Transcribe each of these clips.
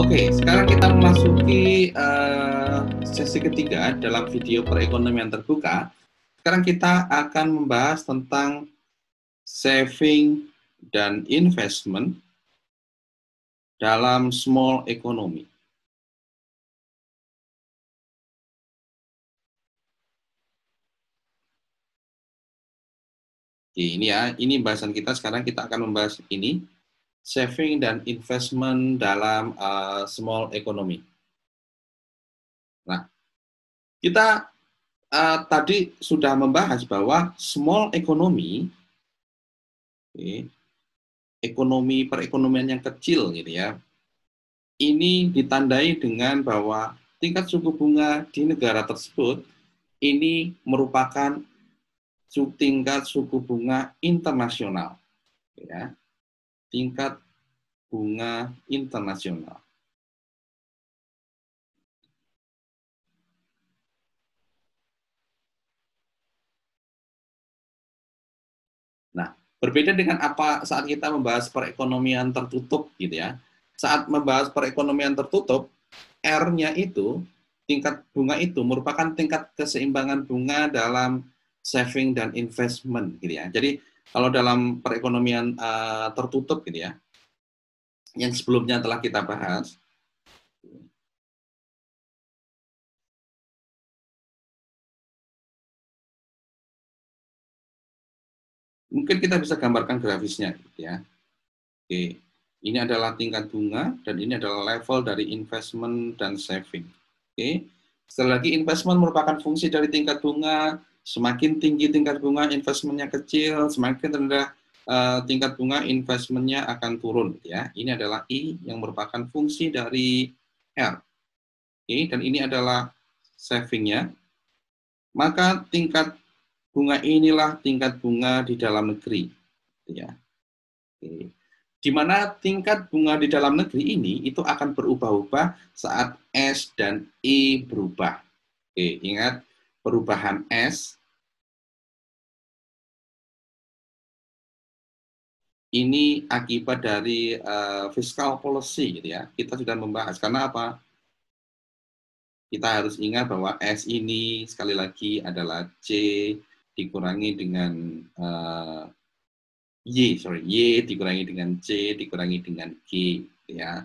Oke, sekarang kita memasuki sesi ketiga dalam video perekonomian terbuka. Sekarang kita akan membahas tentang saving dan investment dalam small economy. Oke, ini ya, ini bahasan kita. Sekarang kita akan membahas ini, saving dan investment dalam small economy. Nah, kita tadi sudah membahas bahwa small economy, ekonomi perekonomian yang kecil gitu ya, ini ditandai dengan bahwa tingkat suku bunga di negara tersebut ini merupakan tingkat suku bunga internasional, ya, tingkat bunga internasional. Nah, berbeda dengan apa saat kita membahas perekonomian tertutup gitu ya. Saat membahas perekonomian tertutup, R-nya itu, tingkat bunga itu merupakan tingkat keseimbangan bunga dalam saving dan investment gitu ya. Jadi kalau dalam perekonomian tertutup gitu ya, yang sebelumnya telah kita bahas, mungkin kita bisa gambarkan grafisnya gitu ya. Oke, ini adalah tingkat bunga dan ini adalah level dari investment dan saving. Oke, sekali lagi investment merupakan fungsi dari tingkat bunga. Semakin tinggi tingkat bunga, investmentnya kecil. Semakin rendah tingkat bunga, investmentnya akan turun. Ya, ini adalah I yang merupakan fungsi dari R. Oke, dan ini adalah savingnya. Maka tingkat bunga inilah tingkat bunga di dalam negeri. Ya. Oke. Di mana tingkat bunga di dalam negeri ini itu akan berubah-ubah saat S dan I berubah. Oke, ingat perubahan S ini akibat dari fiscal policy gitu ya. Kita sudah membahas karena apa? Kita harus ingat bahwa S ini sekali lagi adalah C dikurangi dengan Y dikurangi dengan C dikurangi dengan G ya.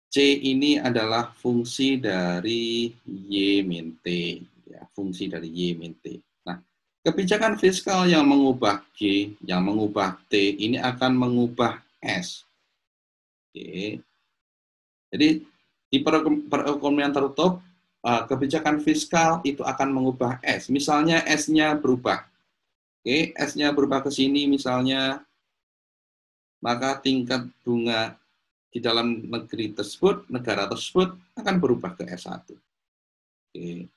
C ini adalah fungsi dari Y min T, ya, fungsi dari Y min T. Nah, kebijakan fiskal yang mengubah G, yang mengubah T, ini akan mengubah S. Oke. Jadi, di perekonomian tertutup, kebijakan fiskal itu akan mengubah S. Misalnya S-nya berubah. Oke, S-nya berubah ke sini misalnya, maka tingkat bunga di dalam negeri tersebut, negara tersebut akan berubah ke S1. Oke.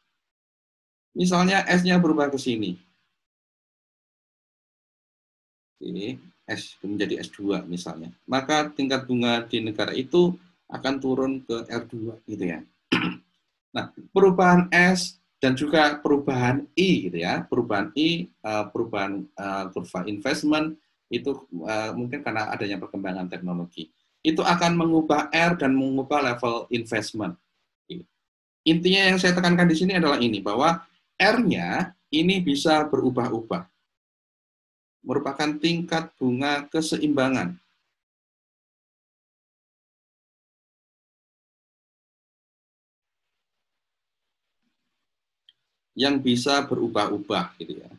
Misalnya S-nya berubah ke sini. Oke, S menjadi S2 misalnya. Maka tingkat bunga di negara itu akan turun ke R2 gitu ya. Nah, perubahan S dan juga perubahan I gitu ya. Perubahan I, perubahan kurva investment itu mungkin karena adanya perkembangan teknologi. Itu akan mengubah R dan mengubah level investment. Intinya yang saya tekankan di sini adalah ini, bahwa R-nya ini bisa berubah-ubah. Merupakan tingkat bunga keseimbangan. Yang bisa berubah-ubah gitu ya.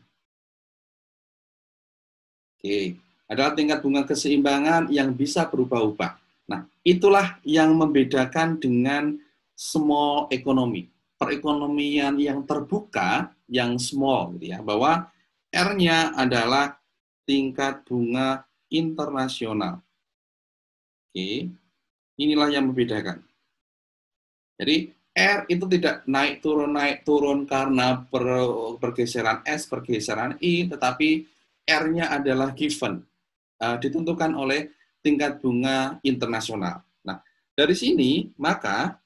Oke, adalah tingkat bunga keseimbangan yang bisa berubah-ubah. Nah, itulah yang membedakan dengan small economy. Perekonomian yang terbuka, yang small gitu ya, bahwa R-nya adalah tingkat bunga internasional. Oke, inilah yang membedakan. Jadi R itu tidak naik turun karena pergeseran S, pergeseran I, tetapi R-nya adalah given, ditentukan oleh tingkat bunga internasional. Nah, dari sini maka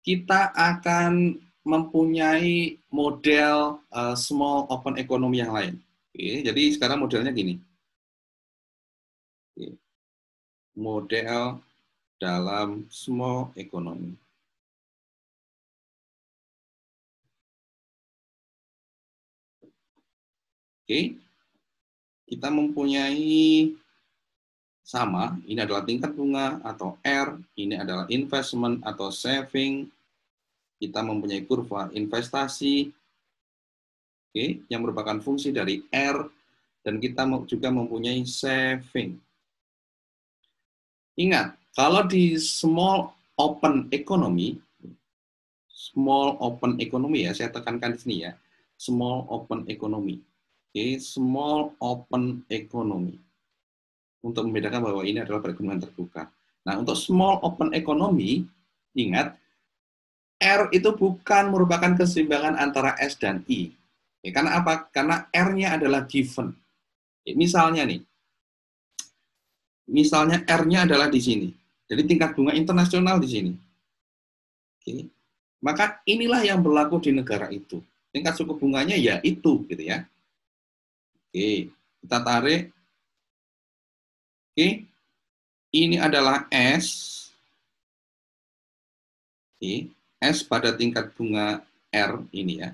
kita akan mempunyai model small open economy yang lain. Oke, jadi sekarang modelnya gini. Oke. model dalam small economy. Oke, kita mempunyai sama, ini adalah tingkat bunga atau R, ini adalah investment atau saving, kita mempunyai kurva investasi, oke, yang merupakan fungsi dari R, dan kita juga mempunyai saving. Ingat, kalau di small open economy ya, saya tekankan di sini ya, small open economy. Oke, small open economy. Untuk membedakan bahwa ini adalah perekonomian terbuka. Nah, untuk small open economy, ingat, R itu bukan merupakan keseimbangan antara S dan I. Ya, karena apa? Karena R-nya adalah given. Ya, misalnya R-nya adalah di sini. Jadi tingkat bunga internasional di sini. Oke. Maka inilah yang berlaku di negara itu. Tingkat suku bunganya ya itu, gitu ya. Oke, kita tarik. Oke, ini adalah S. Oke, S pada tingkat bunga R ini ya.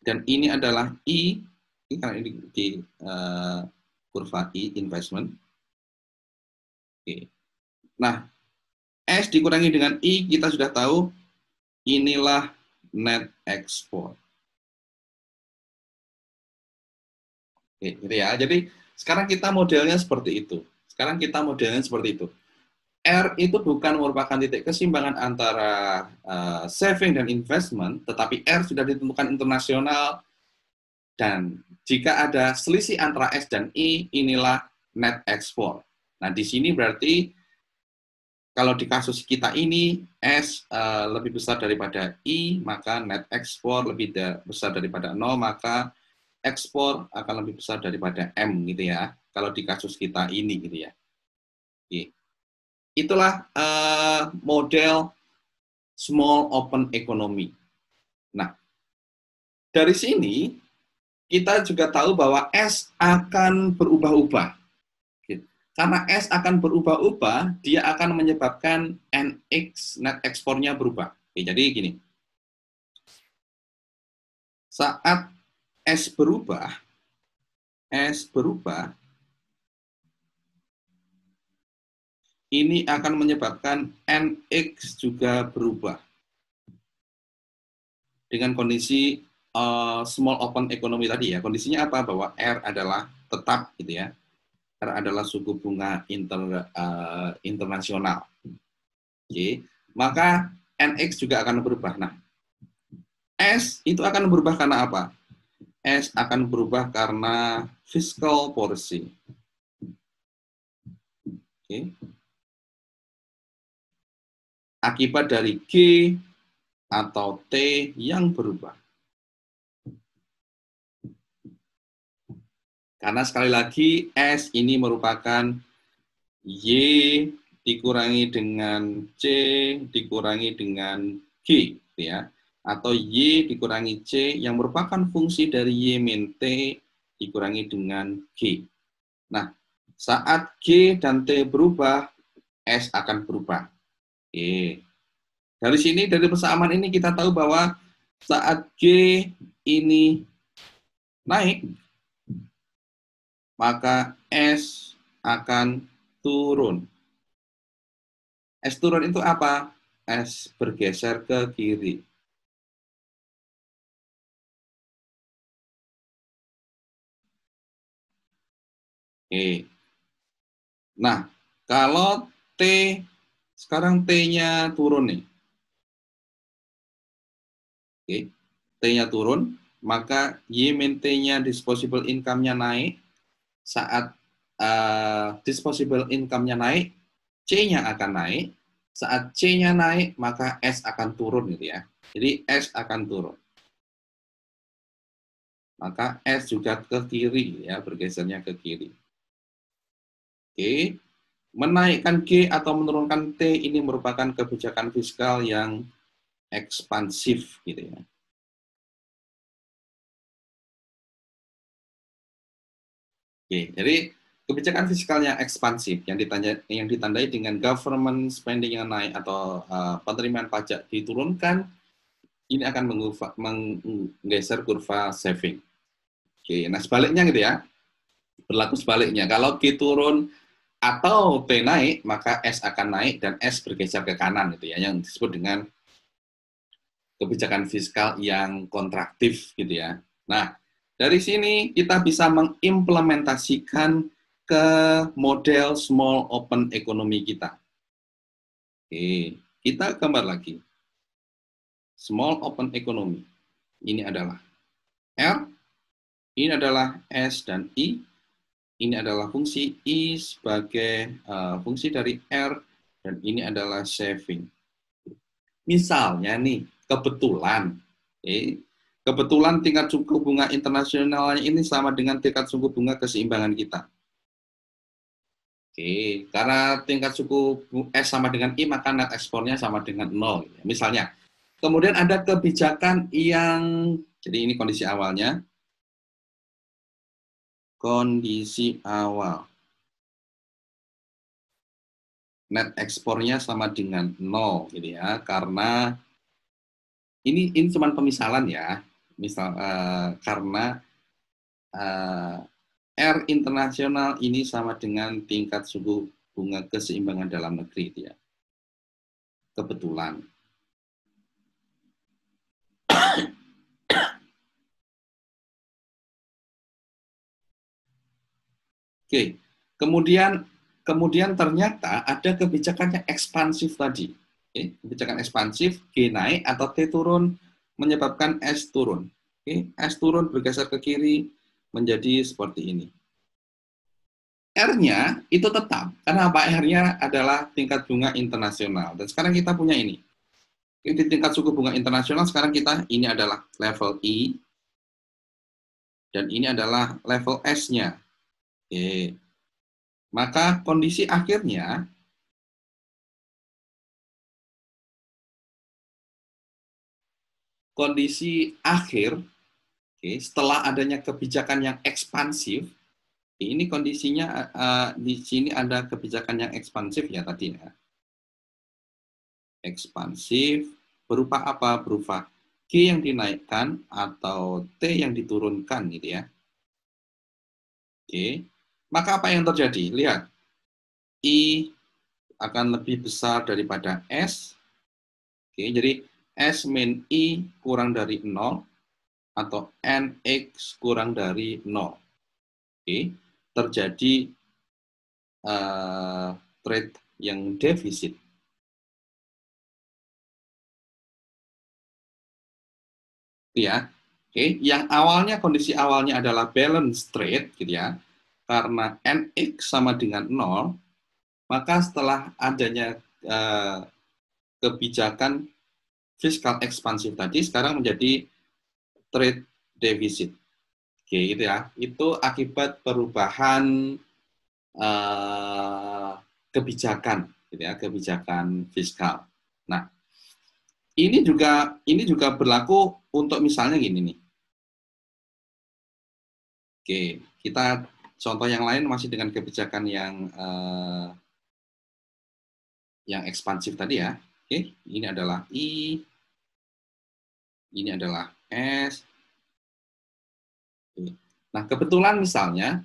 Dan ini adalah I, karena ini di kurva I, investment. Oke. Nah, S dikurangi dengan I, kita sudah tahu, inilah net export. Oke, gitu ya. Jadi sekarang kita modelnya seperti itu. R itu bukan merupakan titik keseimbangan antara saving dan investment, tetapi R sudah ditentukan internasional, dan jika ada selisih antara S dan I, inilah net export. Nah, di sini berarti kalau di kasus kita ini, S lebih besar daripada I, maka net export lebih besar daripada 0, maka ekspor akan lebih besar daripada M gitu ya. Kalau di kasus kita ini gitu ya. Oke. Itulah model small open economy. Nah, dari sini kita juga tahu bahwa S akan berubah-ubah. Karena S akan berubah-ubah, dia akan menyebabkan NX, net ekspornya berubah. Oke, jadi gini, saat S berubah, ini akan menyebabkan NX juga berubah. Dengan kondisi small open economy tadi ya, kondisinya apa? Bahwa R adalah tetap gitu ya. R adalah suku bunga internasional. Oke, maka NX juga akan berubah. Nah, S itu akan berubah karena apa? S akan berubah karena fiscal policy. Oke. Akibat dari G atau T yang berubah. Karena sekali lagi S ini merupakan Y dikurangi dengan C dikurangi dengan G, ya, atau Y dikurangi C yang merupakan fungsi dari Y min T dikurangi dengan G. Nah, saat G dan T berubah, S akan berubah. Oke. Dari sini, dari persamaan ini kita tahu bahwa saat G ini naik, maka S akan turun. S turun itu apa? S bergeser ke kiri. Oke. Nah, kalau T, sekarang T-nya turun nih. Oke. T-nya turun, maka Y min T-nya disposable income-nya naik. Saat disposable income-nya naik, C-nya akan naik. Saat C-nya naik, maka S akan turun gitu ya. Jadi S akan turun. Maka S juga ke kiri ya, bergesernya ke kiri. Oke. Menaikkan G atau menurunkan T ini merupakan kebijakan fiskal yang ekspansif gitu ya. Oke, jadi Kebijakan fiskal yang ekspansif yang ditandai dengan government spending yang naik atau penerimaan pajak diturunkan, ini akan menggeser kurva saving. Oke, nah sebaliknya gitu ya, berlaku sebaliknya. Kalau G turun atau T naik, maka S akan naik dan S bergeser ke kanan gitu ya, yang disebut dengan kebijakan fiskal yang kontraktif gitu ya. Nah, dari sini kita bisa mengimplementasikan ke model small open economy kita. Oke, kita gambar lagi. Small open economy. Ini adalah R, ini adalah S dan I. Ini adalah fungsi I sebagai fungsi dari R, dan ini adalah saving. Misalnya nih, kebetulan tingkat suku bunga internasionalnya ini sama dengan tingkat suku bunga keseimbangan kita. Oke, karena tingkat suku S sama dengan I, maka net ekspornya sama dengan 0. Misalnya, kemudian ada kebijakan yang, jadi ini kondisi awalnya, kondisi awal. Net ekspornya sama dengan 0, gitu ya, karena ini cuma pemisalan ya, karena R internasional ini sama dengan tingkat suku bunga keseimbangan dalam negeri, gitu ya. Kebetulan. Oke, kemudian ternyata ada kebijakan yang ekspansif tadi. Oke, kebijakan ekspansif, G naik atau T turun, menyebabkan S turun. Oke, S turun bergeser ke kiri menjadi seperti ini. R-nya itu tetap, karena apa? R-nya adalah tingkat bunga internasional. Dan sekarang kita punya ini. Di tingkat suku bunga internasional, sekarang kita, ini adalah level I, dan ini adalah level S-nya. Oke. Maka kondisi akhirnya, setelah adanya kebijakan yang ekspansif, ini kondisinya di sini ada kebijakan yang ekspansif ya tadi ya. Ekspansif berupa apa? Berupa G yang dinaikkan atau T yang diturunkan gitu ya. Oke. Maka apa yang terjadi? Lihat. I akan lebih besar daripada S. Oke, jadi S min I kurang dari 0 atau NX kurang dari 0. Oke, terjadi trade yang defisit. Ya, oke, yang awalnya kondisi awalnya adalah balance trade gitu ya. Karena NX sama dengan 0, maka setelah adanya kebijakan fiskal ekspansif tadi sekarang menjadi trade defisit. Oke, gitu ya. Itu akibat perubahan kebijakan gitu ya, kebijakan fiskal. Nah, ini juga berlaku untuk misalnya gini nih. Oke, kita contoh yang lain masih dengan kebijakan yang ekspansif tadi ya. Oke, ini adalah I, ini adalah S. Oke. Nah, kebetulan misalnya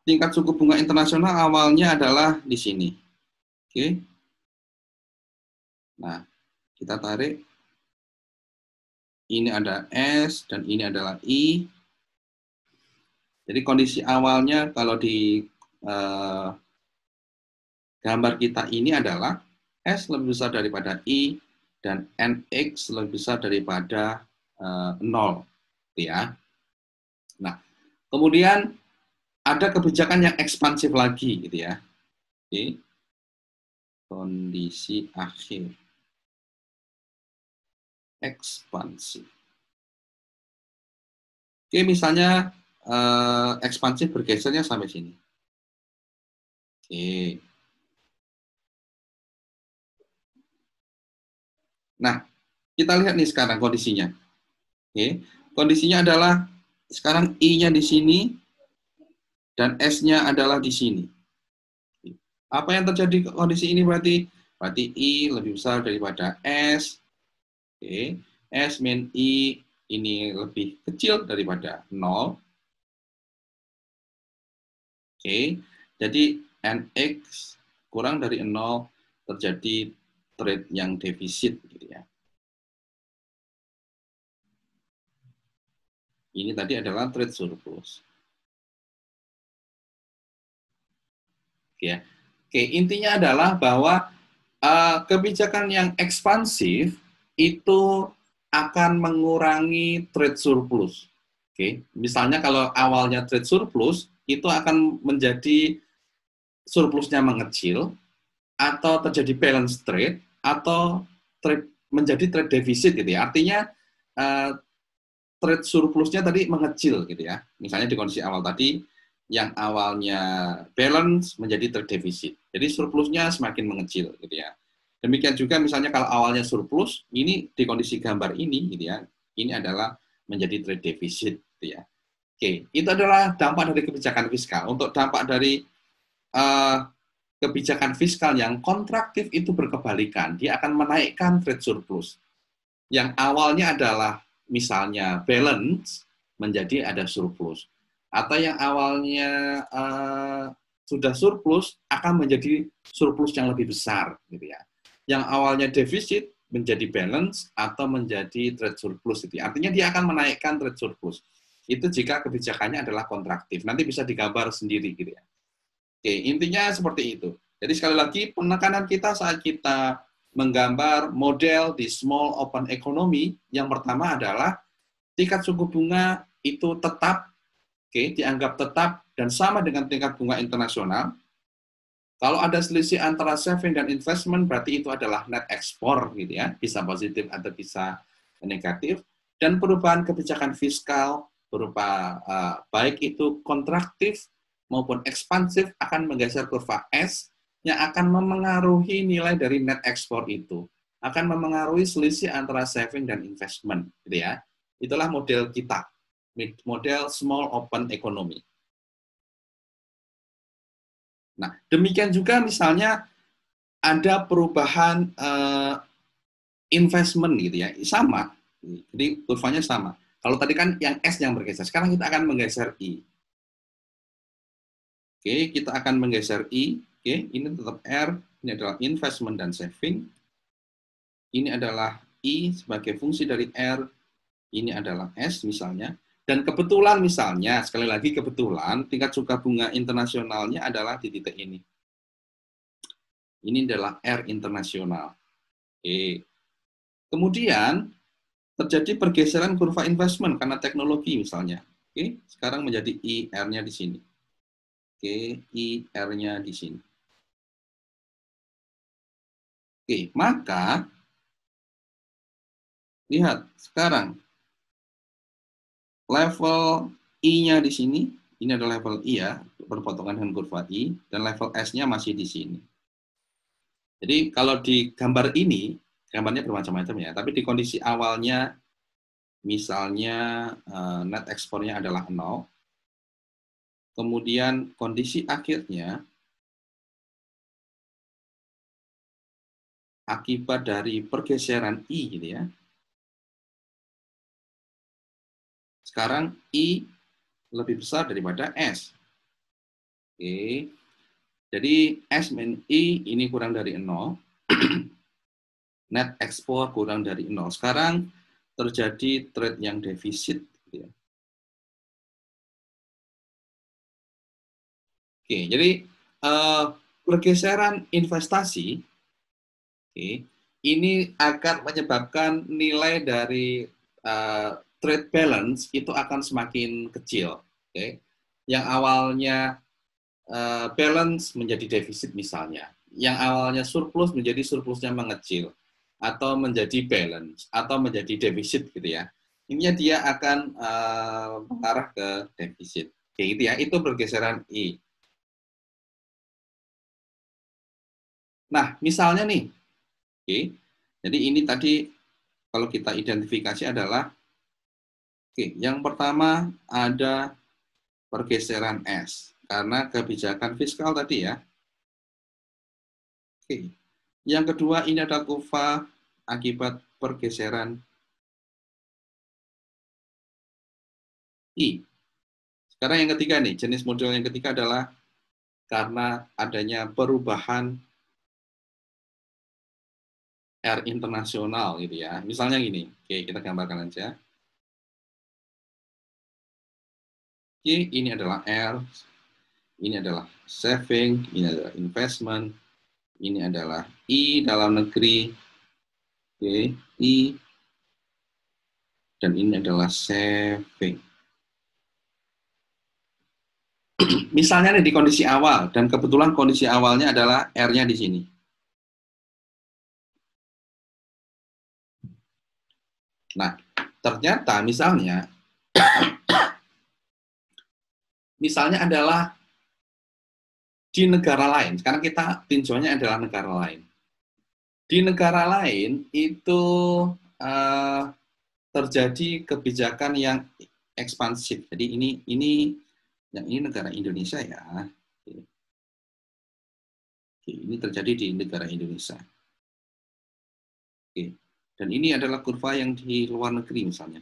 tingkat suku bunga internasional awalnya adalah di sini. Oke. Nah, kita tarik. Ini ada S dan ini adalah I. Jadi kondisi awalnya kalau di gambar kita ini adalah S lebih besar daripada I dan NX lebih besar daripada 0. Ya. Nah, kemudian ada kebijakan yang ekspansif lagi gitu ya. Oke. Kondisi akhir. Ekspansif. Oke, misalnya ekspansif bergesernya sampai sini. Oke. Nah, kita lihat nih sekarang kondisinya. Oke. Kondisinya adalah Sekarang I-nya di sini dan S-nya adalah di sini. Apa yang terjadi kondisi ini berarti? Berarti I lebih besar daripada S. Oke. S min I ini lebih kecil daripada 0. Oke. Jadi NX kurang dari 0 terjadi trade yang defisit gitu ya. Ini tadi adalah trade surplus. Ya. Oke, intinya adalah bahwa kebijakan yang ekspansif itu akan mengurangi trade surplus. Oke, misalnya kalau awalnya trade surplus itu akan menjadi surplusnya mengecil atau terjadi balance trade atau menjadi trade defisit gitu ya. Artinya trade surplusnya tadi mengecil gitu ya. Misalnya di kondisi awal tadi yang awalnya balance menjadi trade defisit. Jadi surplusnya semakin mengecil gitu ya. Demikian juga misalnya kalau awalnya surplus, ini di kondisi gambar ini gitu ya. Ini adalah menjadi trade defisit gitu ya. Oke, itu adalah dampak dari kebijakan fiskal. Untuk dampak dari kebijakan fiskal yang kontraktif itu berkebalikan. Dia akan menaikkan trade surplus. Yang awalnya adalah misalnya balance menjadi ada surplus. Atau yang awalnya sudah surplus akan menjadi surplus yang lebih besar gitu ya. Yang awalnya defisit menjadi balance atau menjadi trade surplus gitu ya. Artinya dia akan menaikkan trade surplus. Itu jika kebijakannya adalah kontraktif. Nanti bisa digambar sendiri gitu ya. Oke, intinya seperti itu. Jadi sekali lagi penekanan kita saat kita menggambar model di small open economy, yang pertama adalah tingkat suku bunga itu tetap, oke, dianggap tetap dan sama dengan tingkat bunga internasional. Kalau ada selisih antara saving dan investment, berarti itu adalah net ekspor, gitu ya, bisa positif atau bisa negatif. Dan perubahan kebijakan fiskal berupa baik itu kontraktif maupun ekspansif akan menggeser kurva S yang akan memengaruhi nilai dari net ekspor itu, akan memengaruhi selisih antara saving dan investment, gitu ya. Itulah model kita, model small open economy. Nah, demikian juga misalnya ada perubahan investment gitu ya, sama. Jadi kurvanya sama. Kalau tadi kan yang S yang bergeser, sekarang kita akan menggeser I. Oke, kita akan menggeser I. Oke, ini tetap R, ini adalah investment dan saving. Ini adalah I sebagai fungsi dari R, ini adalah S misalnya. Dan kebetulan misalnya, sekali lagi kebetulan, tingkat suku bunga internasionalnya adalah di titik ini. Ini adalah R internasional. Oke. Kemudian terjadi pergeseran kurva investment karena teknologi misalnya. Oke, sekarang menjadi IR-nya di sini. Oke, IR-nya di sini. Oke, maka lihat sekarang level I-nya di sini, ini adalah level I ya, berpotongan dengan kurva I, dan level S-nya masih di sini. Jadi kalau di gambar ini, gambarnya bermacam-macam ya, tapi di kondisi awalnya, misalnya net ekspornya adalah 0, kemudian kondisi akhirnya, akibat dari pergeseran I gitu ya, sekarang I lebih besar daripada S. Oke. Jadi S min I ini kurang dari 0. Net ekspor kurang dari 0. Sekarang terjadi trade yang defisit. Gitu ya. Oke, jadi pergeseran investasi ini akan menyebabkan nilai dari trade balance itu akan semakin kecil. Yang awalnya balance menjadi defisit misalnya, yang awalnya surplus menjadi surplusnya mengecil, atau menjadi balance, atau menjadi defisit gitu ya. Intinya dia akan mengarah ke defisit. Kayak gitu ya, itu pergeseran I. Nah, misalnya nih, jadi ini tadi kalau kita identifikasi adalah Oke, yang pertama ada pergeseran S karena kebijakan fiskal tadi ya. Oke. Yang kedua ini ada kurva akibat pergeseran I. Sekarang yang ketiga nih, jenis model yang ketiga adalah karena adanya perubahan R internasional gitu ya. Misalnya gini, oke kita gambarkan aja. Oke, ini adalah R, ini adalah saving, ini adalah investment, ini adalah I dalam negeri, oke, I, dan ini adalah saving. Misalnya nih di kondisi awal, dan kebetulan kondisi awalnya adalah R-nya di sini. Nah, ternyata misalnya adalah di negara lain. Sekarang kita tinjaunya adalah negara lain. Di negara lain itu terjadi kebijakan yang ekspansif. Jadi ini negara Indonesia ya. Ini terjadi di negara Indonesia. Oke. Dan ini adalah kurva yang di luar negeri misalnya.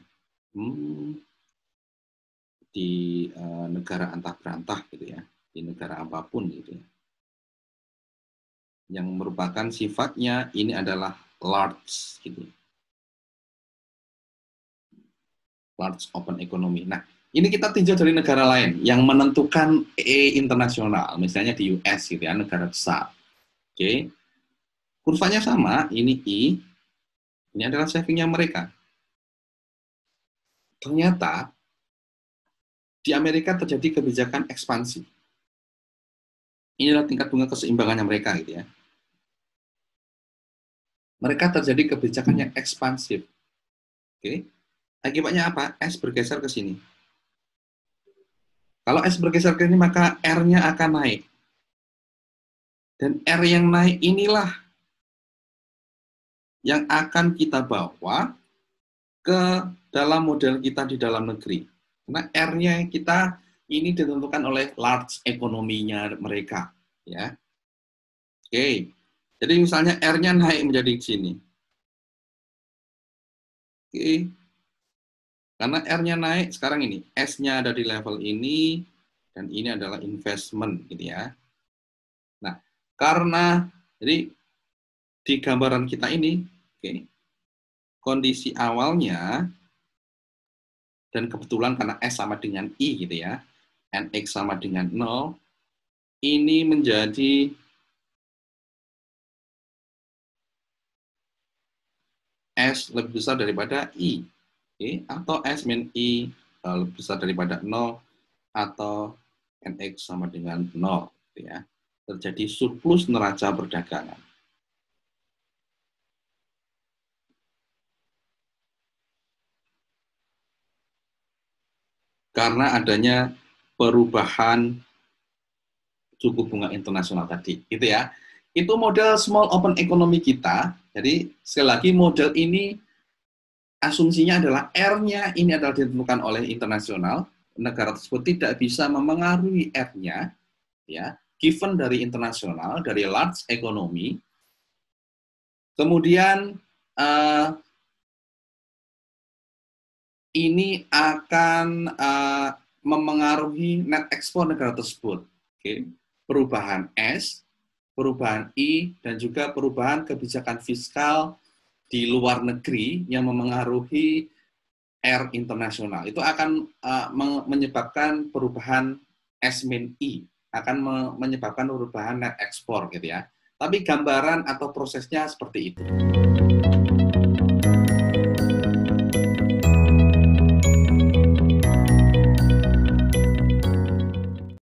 Di negara antah berantah gitu ya. Di negara apapun gitu ya. Yang merupakan sifatnya ini adalah large gitu. Large open economy. Nah, ini kita tinjau dari negara lain yang menentukan internasional, misalnya di US gitu ya, negara besar. Oke. Kurvanya sama, ini I, ini adalah savingnya mereka. Ternyata di Amerika terjadi kebijakan ekspansi. Inilah tingkat bunga keseimbangannya mereka gitu ya. Mereka terjadi kebijakan yang ekspansif. Oke. Akibatnya apa? S bergeser ke sini. Kalau S bergeser ke sini, maka R-nya akan naik. Dan R yang naik inilah yang akan kita bawa ke dalam model kita di dalam negeri. Karena R-nya kita ini ditentukan oleh large ekonominya mereka. Ya. Oke. Jadi misalnya R-nya naik menjadi sini. Oke. Karena R-nya naik, sekarang ini, S-nya ada di level ini, dan ini adalah investment, gitu ya. Nah, karena, jadi di gambaran kita ini, oke, kondisi awalnya, dan kebetulan karena S sama dengan I, gitu ya, NX sama dengan 0, ini menjadi S lebih besar daripada I, oke, atau S min I lebih besar daripada 0, atau NX sama dengan 0, gitu ya. Terjadi surplus neraca perdagangan. Karena adanya perubahan suku bunga internasional tadi, gitu ya. Itu model small open economy kita. Jadi sekali lagi model ini asumsinya adalah R-nya ini adalah ditentukan oleh internasional, negara tersebut tidak bisa memengaruhi R-nya, ya, given dari internasional, dari large economy. Kemudian ini akan memengaruhi net ekspor negara tersebut. Oke. Perubahan S, perubahan I, dan juga perubahan kebijakan fiskal di luar negeri yang memengaruhi R internasional. Itu akan menyebabkan perubahan S-I, akan menyebabkan perubahan net ekspor gitu ya. Tapi gambaran atau prosesnya seperti itu.